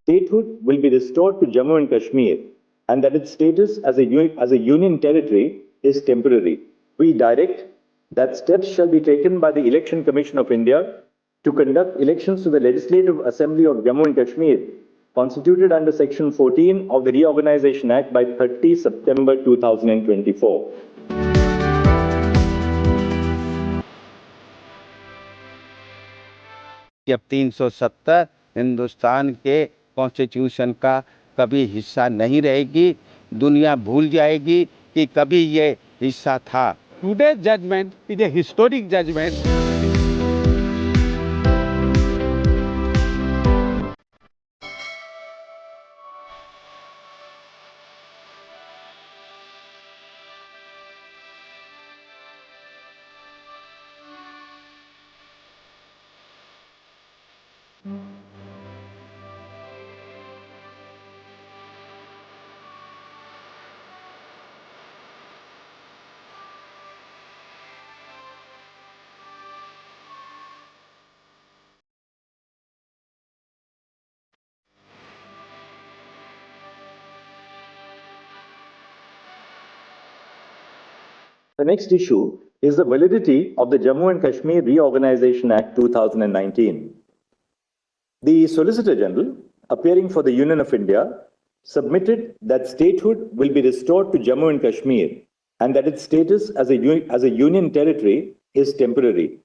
statehood will be restored to Jammu and Kashmir and that its status as a union territory is temporary. We direct that steps shall be taken by the Election Commission of India to conduct elections to the Legislative Assembly of Jammu and Kashmir, constituted under Section 14 of the Reorganization Act by 30 September 2024. कि अब 370 हिंदुस्तान के constitution का कभी हिस्सा नहीं रहेगी, दुनिया भूल जाएगी कि कभी ये हिस्सा था। Today's judgment is a historic judgment. The next issue is the validity of the Jammu and Kashmir Reorganization Act 2019. The Solicitor General, appearing for the Union of India, submitted that statehood will be restored to Jammu and Kashmir and that its status as a union territory is temporary.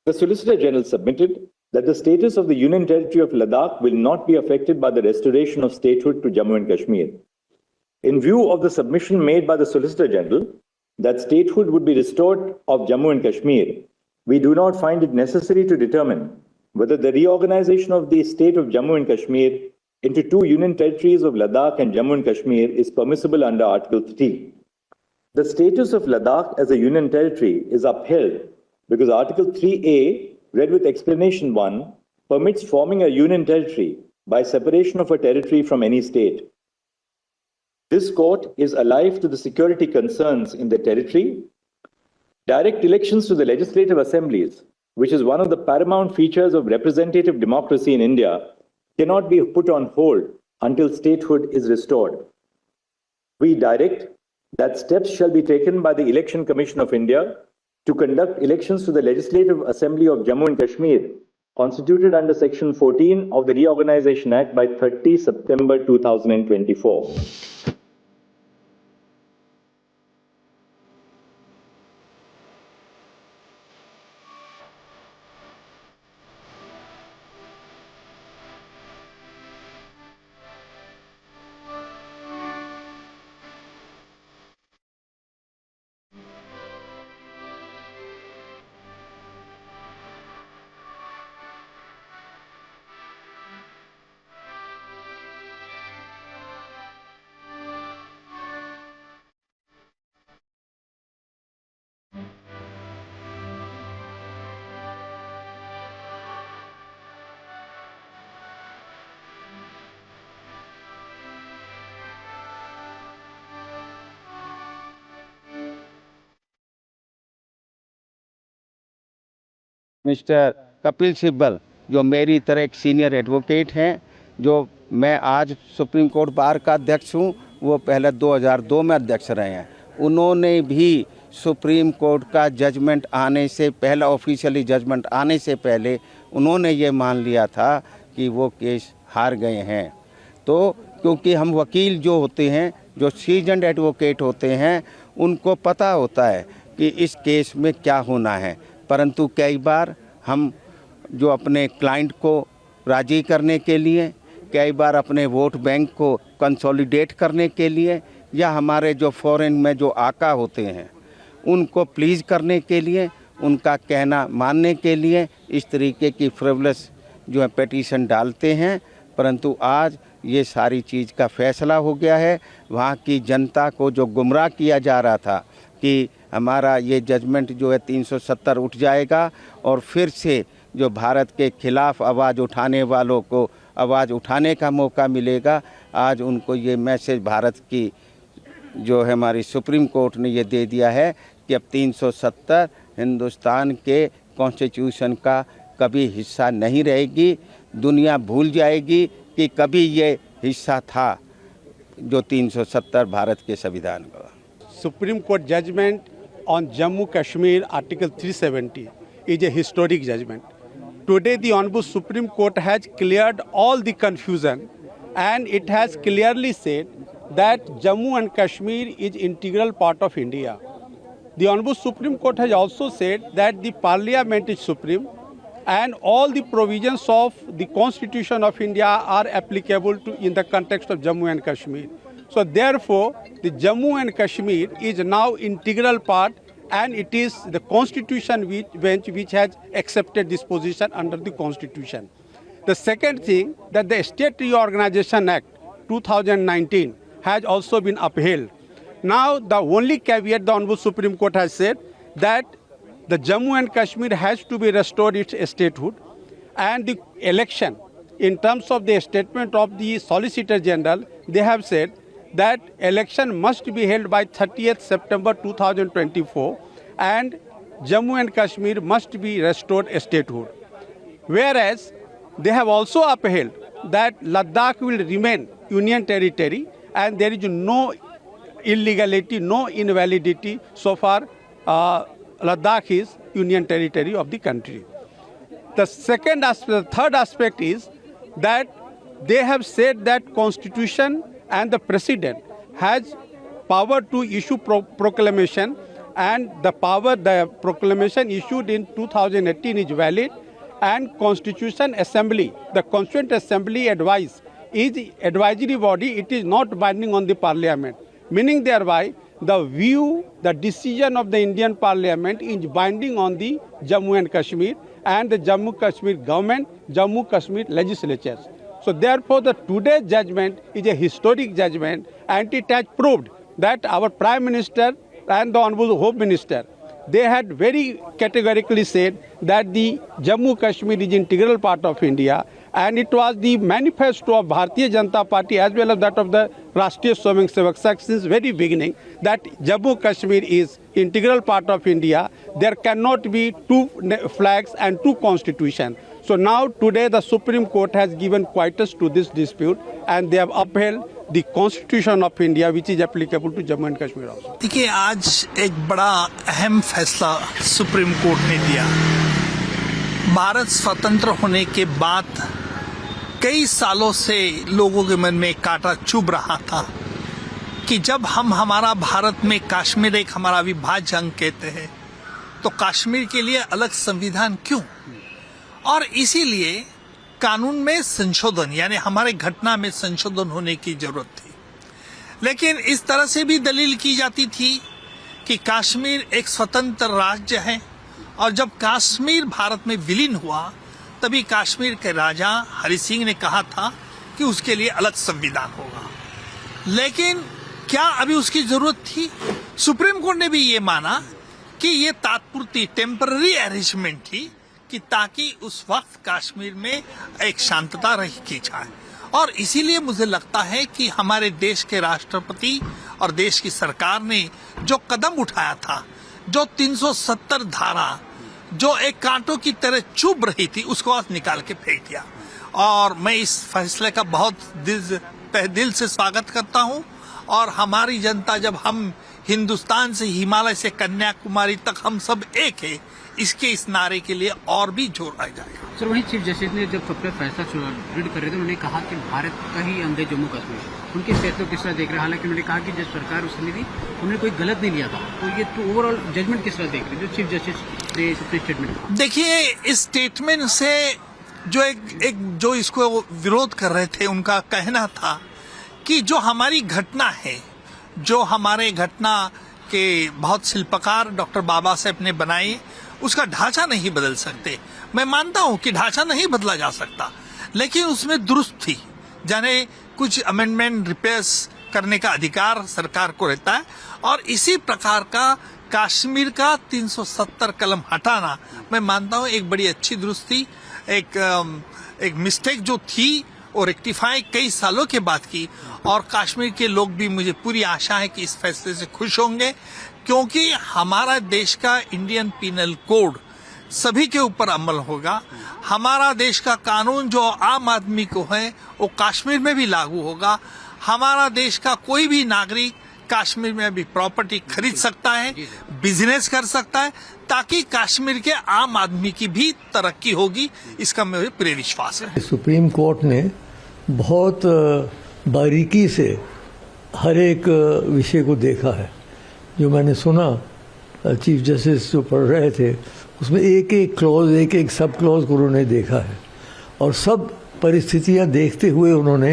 The Solicitor General submitted that the status of the Union Territory of Ladakh will not be affected by the restoration of statehood to Jammu and Kashmir. In view of the submission made by the Solicitor General that statehood would be restored of Jammu and Kashmir, we do not find it necessary to determine whether the reorganization of the state of Jammu and Kashmir into two union territories of Ladakh and Jammu and Kashmir is permissible under Article 3. The status of Ladakh as a union territory is upheld because Article 3A, read with explanation 1, permits forming a union territory by separation of a territory from any state. This court is alive to the security concerns in the territory. Direct elections to the legislative assemblies, which is one of the paramount features of representative democracy in India, cannot be put on hold until statehood is restored. We direct that steps shall be taken by the Election Commission of India to conduct elections to the Legislative Assembly of Jammu and Kashmir, constituted under Section 14 of the Reorganization Act by 30 September 2024. Mister Kapil Sibal, जो मेरी तरह एक senior advocate हैं, जो मैं आज supreme court bar का अध्यक्ष हूं, वो पहले 2002 में अध्यक्ष रहे हैं। उन्होंने भी सुप्रीम कोर्ट का जजमेंट आने से पहले, ऑफिशियली जजमेंट आने से पहले, उन्होंने ये मान लिया था कि वो केस हार गए हैं। तो क्योंकि हम वकील जो होते हैं, जो सीजन्ड एडवोकेट होते हैं, उनको पता होता है कि इस केस में क्या होना है, परंतु कई बार हम जो अपने क्लाइंट को राज़ी करने के लिए, कई बार अपने वोट बैंक को कंसोलिडेट करने के लिए, या हमारे जो फॉरेन में जो आका होते हैं उनको प्लीज़ करने के लिए, उनका कहना मानने के लिए इस तरीके की फ्रिवलेस जो है पिटीशन डालते हैं। परंतु आज ये सारी चीज़ का फैसला हो गया है। वहाँ की जनता को जो गुमराह किया जा रहा था कि हमारा ये जजमेंट जो है 370 उठ जाएगा और फिर से जो भारत के खिलाफ़ आवाज़ उठाने वालों को आवाज़ उठाने का मौका मिलेगा, आज उनको ये मैसेज भारत की जो है हमारी सुप्रीम कोर्ट ने ये दे दिया है कि अब 370 हिंदुस्तान के कॉन्स्टिट्यूशन का कभी हिस्सा नहीं रहेगी। दुनिया भूल जाएगी कि कभी ये हिस्सा था जो 370 भारत के संविधान का। Supreme Court judgment on Jammu Kashmir Article 370 is a historic judgment. Today the Honorable Supreme Court has cleared all the confusion and it has clearly said that Jammu and Kashmir is integral part of India. The Honorable Supreme Court has also said that the Parliament is supreme and all the provisions of the Constitution of India are applicable in the context of Jammu and Kashmir. So therefore, the Jammu and Kashmir is now integral part and it is the Constitution which has accepted this position under the Constitution. The second thing, that the State Reorganization Act 2019 has also been upheld. Now the only caveat the Honorable Supreme Court has said that the Jammu and Kashmir has to be restored its statehood and the election, in terms of the statement of the Solicitor General, they have said that election must be held by 30th September 2024 and Jammu and Kashmir must be restored statehood. Whereas they have also upheld that Ladakh will remain union territory and there is no illegality, no invalidity so far Ladakh is union territory of the country. The third aspect is that they have said that Constitution and the President has power to issue proclamation and the proclamation issued in 2018 is valid and Constitution Assembly, the Constituent Assembly advice is advisory body, it is not binding on the Parliament, meaning thereby the decision of the Indian Parliament is binding on the Jammu and Kashmir and the Jammu Kashmir government, Jammu Kashmir legislatures. So therefore the today's judgment is a historic judgment and it has proved that our Prime Minister and the Honorable Home Minister, they had very categorically said that the Jammu Kashmir is integral part of India and it was the manifesto of Bharatiya Janata Party as well as that of the Rashtriya Swayam Sevak Sangh since very beginning that Jammu Kashmir is integral part of India. There cannot be two flags and two constitutions. So now today the Supreme Court has given quietus to this dispute and they have upheld the Constitution of India which is applicable to Jammu and Kashmir also. देखिए, आज एक बड़ा अहम फैसला supreme court ने दिया। भारत स्वतंत्र होने के बाद कई सालों से लोगों के मन में कांटा चुभ रहा था कि जब हम हमारा भारत में कश्मीर एक हमारा अविभाज्य अंग कहते हैं तो कश्मीर के लिए अलग संविधान क्यों, और इसीलिए कानून में संशोधन यानी हमारे घटना में संशोधन होने की जरूरत थी। लेकिन इस तरह से भी दलील की जाती थी कि कश्मीर एक स्वतंत्र राज्य है और जब कश्मीर भारत में विलीन हुआ तभी कश्मीर के राजा हरि सिंह ने कहा था कि उसके लिए अलग संविधान होगा। लेकिन क्या अभी उसकी जरूरत थी? सुप्रीम कोर्ट ने भी ये माना कि ये तात्पुरती टेम्पररी अरेंजमेंट थी कि ताकि उस वक्त कश्मीर में एक शांतता रही की जाए, और इसीलिए मुझे लगता है कि हमारे देश के राष्ट्रपति और देश की सरकार ने जो कदम उठाया था, जो 370 धारा जो एक कांटों की तरह चुभ रही थी उसको आज निकाल के फेंक दिया, और मैं इस फैसले का बहुत दिल से स्वागत करता हूं। और हमारी जनता, जब हम हिंदुस्तान से हिमालय से कन्याकुमारी तक हम सब एक है, इसके इस नारे के लिए और भी जोर आ जाएगा। सर, वहीं चीफ जस्टिस ने जब सबका फैसला रीड कर रहे थे उन्होंने कहा कि भारत का ही अंग है जम्मू कश्मीर, उनके फैसले को किस तरह देख रहे हैं? हालांकि उन्होंने कहा कि जिस प्रकार उसने दी उन्होंने कोई गलत नहीं लिया था, तो ये तो ओवरऑल जजमेंट किस तरह देख रहे हैं जो चीफ जस्टिस ने स्टेटमेंट? देखिए, इस स्टेटमेंट से जो एक जो इसको विरोध कर रहे थे उनका कहना था कि जो हमारी घटना है, जो हमारे घटना के बहुत शिल्पकार डॉक्टर बाबा साहेब ने बनाई, उसका ढांचा नहीं बदल सकते। मैं मानता हूं कि ढांचा नहीं बदला जा सकता, लेकिन उसमें दुरुस्त थी, जाने कुछ अमेंडमेंट रिपेयर्स करने का अधिकार सरकार को रहता है, और इसी प्रकार का कश्मीर का 370 कलम हटाना मैं मानता हूं एक बड़ी अच्छी दुरुस्त थी। एक मिस्टेक जो थी और रेक्टिफाई कई सालों के बाद की, और कश्मीर के लोग भी, मुझे पूरी आशा है कि इस फैसले से खुश होंगे, क्योंकि हमारा देश का इंडियन पीनल कोड सभी के ऊपर अमल होगा। हमारा देश का कानून जो आम आदमी को है वो कश्मीर में भी लागू होगा। हमारा देश का कोई भी नागरिक कश्मीर में भी प्रॉपर्टी खरीद सकता है, बिजनेस कर सकता है, ताकि कश्मीर के आम आदमी की भी तरक्की होगी। इसका मुझे पूरे विश्वास है। सुप्रीम कोर्ट ने बहुत बारीकी से हर एक विषय को देखा है। जो मैंने सुना चीफ जस्टिस जो पढ़ रहे थे उसमें एक एक क्लॉज, एक एक सब क्लॉज को उन्होंने देखा है और सब परिस्थितियां देखते हुए उन्होंने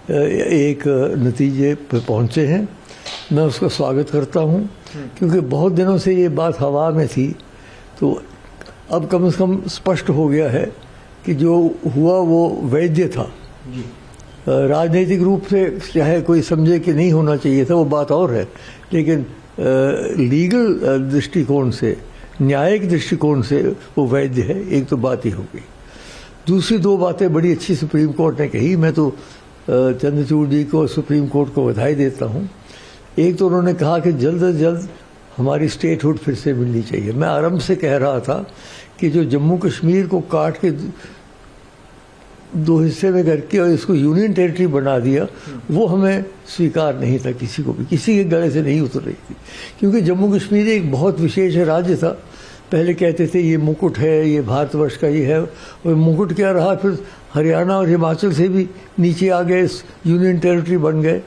एक नतीजे पर पहुंचे हैं। मैं उसका स्वागत करता हूं क्योंकि बहुत दिनों से ये बात हवा में थी, तो अब कम से कम स्पष्ट हो गया है कि जो हुआ वो वैध था। राजनीतिक रूप से चाहे कोई समझे कि नहीं होना चाहिए था वो बात और है, लेकिन लीगल दृष्टिकोण से, न्यायिक दृष्टिकोण से वो वैध है। एक तो बात ही हो गई। दूसरी दो बातें बड़ी अच्छी सुप्रीम कोर्ट ने कही। मैं तो चंद्रचूड़ जी को, सुप्रीम कोर्ट को बधाई देता हूँ। एक तो उन्होंने कहा कि जल्द से जल्द हमारी स्टेटहुड फिर से मिलनी चाहिए। मैं आरंभ से कह रहा था कि जो जम्मू कश्मीर को काट के दो हिस्से में करके और इसको यूनियन टेरिटरी बना दिया, वो हमें स्वीकार नहीं था, किसी को भी, किसी के गले से नहीं उतर रही थी। क्योंकि जम्मू कश्मीर एक बहुत विशेष राज्य था। पहले कहते थे ये मुकुट है, ये भारतवर्ष का ये है, और मुकुट क्या रहा, फिर हरियाणा और हिमाचल से भी नीचे आ गए, यूनियन टेरिटरी बन गए।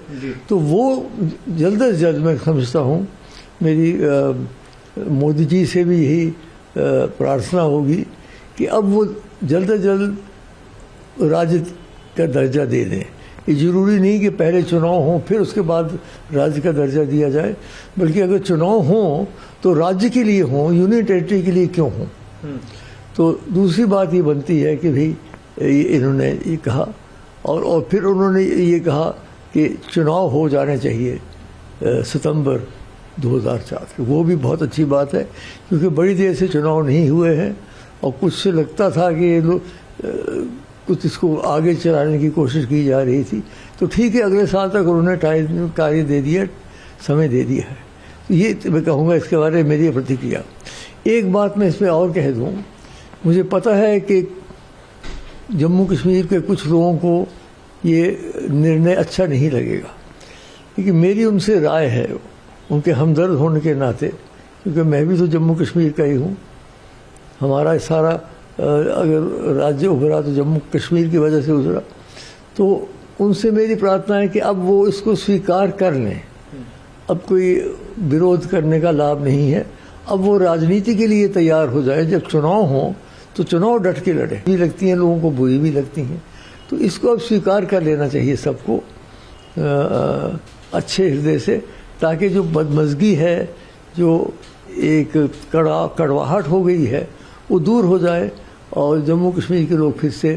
तो वो जल्द से जल्द, मैं समझता हूँ, मेरी मोदी जी से भी यही प्रार्थना होगी कि अब वो जल्द से जल्द राज्य का दर्जा दे दें। ये जरूरी नहीं कि पहले चुनाव हों फिर उसके बाद राज्य का दर्जा दिया जाए, बल्कि अगर चुनाव हों तो राज्य के लिए हों, यूनियन टेरिटरी के लिए क्यों हों। तो दूसरी बात ये बनती है कि भाई इन्होंने ये कहा और फिर उन्होंने ये कहा कि चुनाव हो जाने चाहिए सितंबर 2004। वो भी बहुत अच्छी बात है क्योंकि बड़ी देर से चुनाव नहीं हुए हैं और कुछ से लगता था कि ये लोग कुछ इसको आगे चलाने की कोशिश की जा रही थी। तो ठीक है, अगले साल तक उन्होंने कार्य दे दिया, समय दे दिया है। तो ये मैं कहूँगा इसके बारे में मेरी प्रतिक्रिया। एक बात मैं इसमें और कह दूँ, मुझे पता है कि जम्मू कश्मीर के कुछ लोगों को ये निर्णय अच्छा नहीं लगेगा, लेकिन मेरी उनसे राय है, उनके हमदर्द होने के नाते, क्योंकि मैं भी तो जम्मू कश्मीर का ही हूँ। हमारा सारा अगर राज्य उभरा तो जम्मू कश्मीर की वजह से उभरा। तो उनसे मेरी प्रार्थना है कि अब वो इसको स्वीकार कर लें। अब कोई विरोध करने का लाभ नहीं है। अब वो राजनीति के लिए तैयार हो जाए। जब चुनाव हो तो चुनाव डट के लड़े। भी लगती हैं लोगों को, बुरी भी लगती हैं, तो इसको अब स्वीकार कर लेना चाहिए सबको अच्छे हृदय से, ताकि जो बदमज़गी है, जो एक कड़वाहट हो गई है, वो दूर हो जाए और जम्मू कश्मीर के लोग फिर से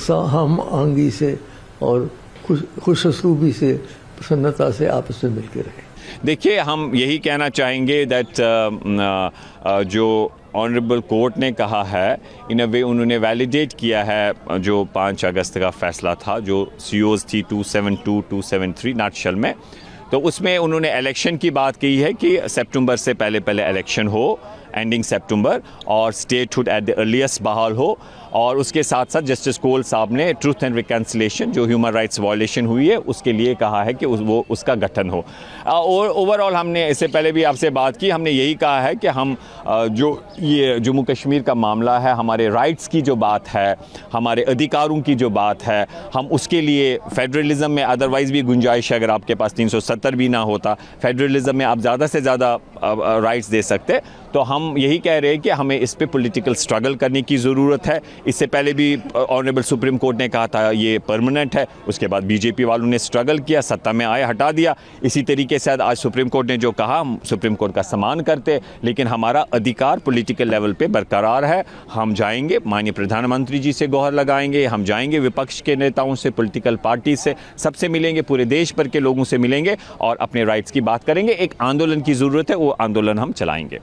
हम आहंगी से और खुश असलूबी से, प्रसन्नता से आपस में मिलकर रहें। देखिए, हम यही कहना चाहेंगे दैट जो ऑनरेबल कोर्ट ने कहा है, इन अ वे उन्होंने वैलिडेट किया है जो 5 अगस्त का फैसला था, जो COs थी 272, 273 नाटशल में। तो उसमें उन्होंने इलेक्शन की बात की है कि सितंबर से पहले इलेक्शन हो, एंडिंग सितंबर, और स्टेटहुड एट द अर्लीस्ट बहाल हो। और उसके साथ साथ जस्टिस कोल साहब ने ट्रूथ एंड रिकन्सिलिएशन, जो ह्यूमन राइट्स वायलेशन हुई है, उसके लिए कहा है कि वो उसका गठन हो। और ओवरऑल हमने इससे पहले भी आपसे बात की, हमने यही कहा है कि हम जो ये जम्मू कश्मीर का मामला है, हमारे राइट्स की जो बात है, हमारे अधिकारों की जो बात है, हम उसके लिए फेडरलिज्म में अदरवाइज़ भी गुंजाइश है। अगर आपके पास 370 भी ना होता, फेडरलिज्म में आप ज़्यादा से ज़्यादा राइट्स दे सकते। तो हम यही कह रहे हैं कि हमें इस पे पॉलिटिकल स्ट्रगल करने की ज़रूरत है। इससे पहले भी ऑनरेबल सुप्रीम कोर्ट ने कहा था ये परमानेंट है, उसके बाद बीजेपी वालों ने स्ट्रगल किया, सत्ता में आए, हटा दिया। इसी तरीके से आज सुप्रीम कोर्ट ने जो कहा, हम सुप्रीम कोर्ट का सम्मान करते, लेकिन हमारा अधिकार पॉलिटिकल लेवल पे बरकरार है। हम जाएंगे, माननीय प्रधानमंत्री जी से गुहार लगाएंगे, हम जाएंगे विपक्ष के नेताओं से, पॉलिटिकल पार्टी से, सबसे मिलेंगे, पूरे देश भर के लोगों से मिलेंगे और अपने राइट्स की बात करेंगे। एक आंदोलन की ज़रूरत है, वो आंदोलन हम चलाएंगे।